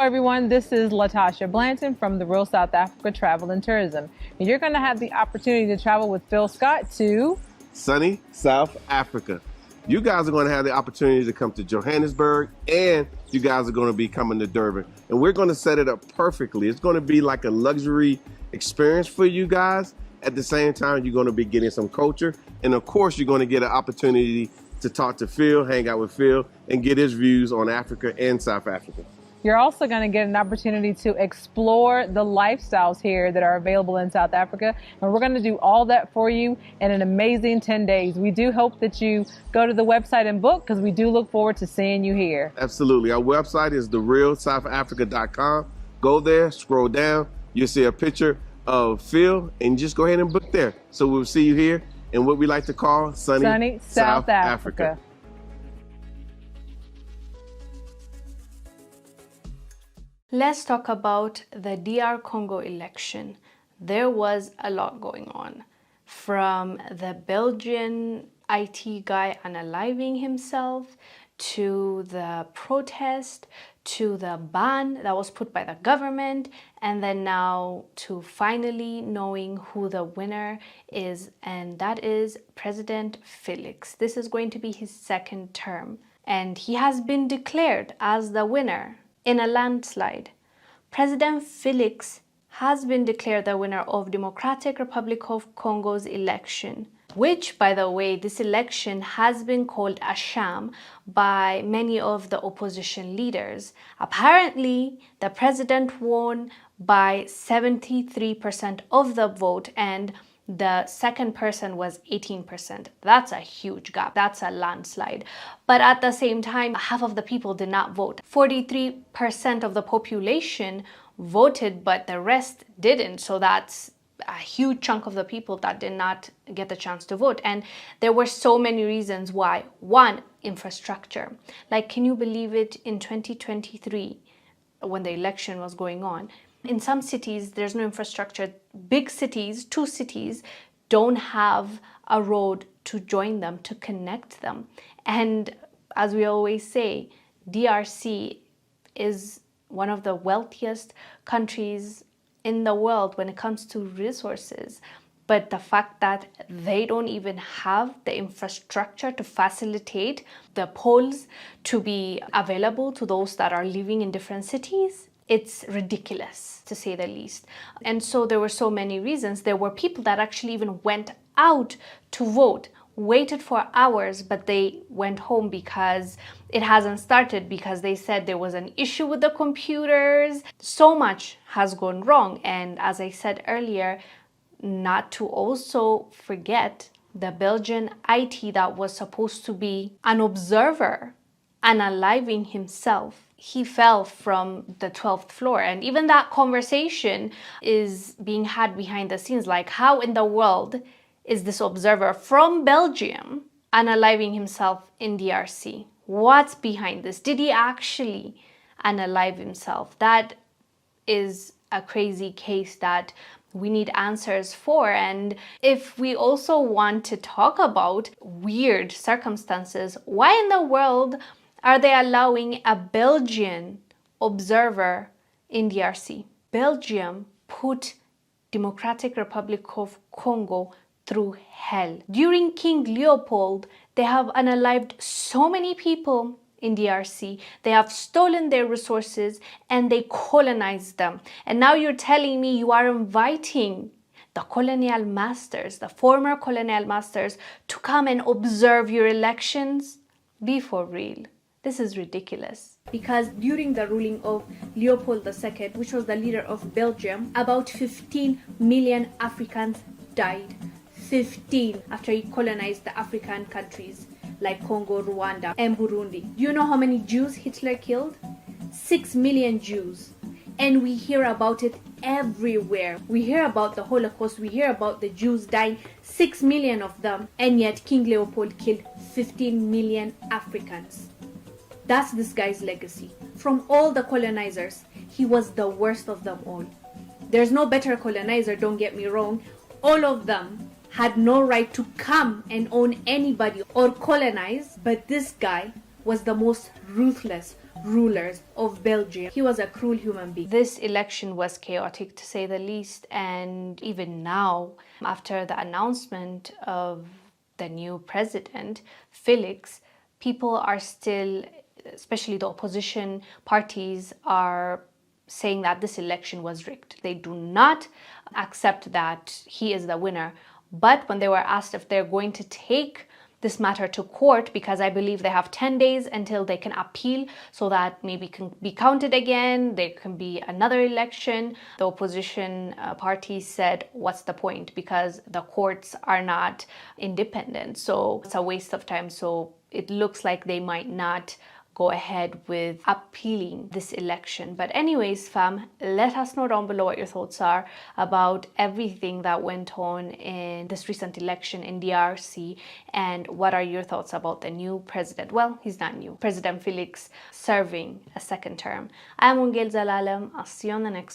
Hello everyone, this is Latasha Blanton from the Real South Africa Travel and Tourism. And you're going to have the opportunity to travel with Phil Scott to sunny South Africa. You guys are going to have the opportunity to come to Johannesburg, and you guys are going to be coming to Durban. And we're going to set it up perfectly. It's going to be like a luxury experience for you guys. At the same time, you're going to be getting some culture. And of course, you're going to get an opportunity to talk to Phil, hang out with Phil, and get his views on Africa and South Africa. You're also going to get an opportunity to explore the lifestyles here that are available in South Africa. And we're going to do all that for you in an amazing 10 days. We do hope that you go to the website and book, because we do look forward to seeing you here. Absolutely. Our website is therealsouthafrica.com. Go there, scroll down. You'll see a picture of Phil, and just go ahead and book there. So we'll see you here in what we like to call sunny South Africa. Let's talk about the DR Congo election. There was a lot going on, from the Belgian IT guy unaliving himself, to the protest, to the ban that was put by the government, and then now to finally knowing who the winner is, and that is President Felix. This is going to be his second term, and he has been declared as the winner in a landslide. President Felix has been declared the winner of Democratic Republic of Congo's election, which, by the way, this election has been called a sham by many of the opposition leaders. Apparently, the president won by 73% of the vote, and the second person was 18%. That's a huge gap. That's a landslide. But at the same time, half of the people did not vote. 43% of the population voted, but the rest didn't. So that's a huge chunk of the people that did not get the chance to vote. And there were so many reasons why. One, infrastructure. Like, can you believe it? In 2023, when the election was going on, in some cities, there's no infrastructure. Big cities, 2 cities, don't have a road to join them, to connect them. And as we always say, DRC is one of the wealthiest countries in the world when it comes to resources. But the fact that they don't even have the infrastructure to facilitate the polls to be available to those that are living in different cities, it's ridiculous, to say the least. And so there were so many reasons. There were people that actually even went out to vote, waited for hours, but they went home because it hasn't started, because they said there was an issue with the computers. So much has gone wrong. And as I said earlier, not to also forget the Belgian IT that was supposed to be an observer, unaliving himself. He fell from the 12th floor, and even that conversation is being had behind the scenes. Like, how in the world is this observer from Belgium unaliving himself in DRC? What's behind this? Did he actually unalive himself? That is a crazy case that we need answers for. And if we also want to talk about weird circumstances, why in the world are they allowing a Belgian observer in DRC? Belgium put Democratic Republic of Congo through hell. During King Leopold, they have unalived so many people in DRC. They have stolen their resources and they colonized them. And now you're telling me you are inviting the colonial masters, the former colonial masters, to come and observe your elections? Be for real. This is ridiculous. Because during the ruling of Leopold II, which was the leader of Belgium, about 15 million Africans died. 15, after he colonized the African countries like Congo, Rwanda, and Burundi. Do you know how many Jews Hitler killed? 6 million Jews. And we hear about it everywhere. We hear about the Holocaust, we hear about the Jews dying, 6 million of them, and yet King Leopold killed 15 million Africans. That's this guy's legacy. From all the colonizers, he was the worst of them all. There's no better colonizer, don't get me wrong. All of them had no right to come and own anybody or colonize, but this guy was the most ruthless, rulers of Belgium. He was a cruel human being. This election was chaotic to say the least, and even now, after the announcement of the new president, Felix, people are still, especially the opposition parties, are saying that this election was rigged. They do not accept that he is the winner. But when they were asked if they're going to take this matter to court, because I believe they have 10 days until they can appeal so that maybe can be counted again, there can be another election. The opposition party said, what's the point? Because the courts are not independent. So it's a waste of time. So it looks like they might not go ahead with appealing this election. But anyways, fam, let us know down below what your thoughts are about everything that went on in this recent election in DRC, and what are your thoughts about the new president? Well, he's not new. President Felix serving a second term. I'm Wongel Zelalem. I'll see you on the next one.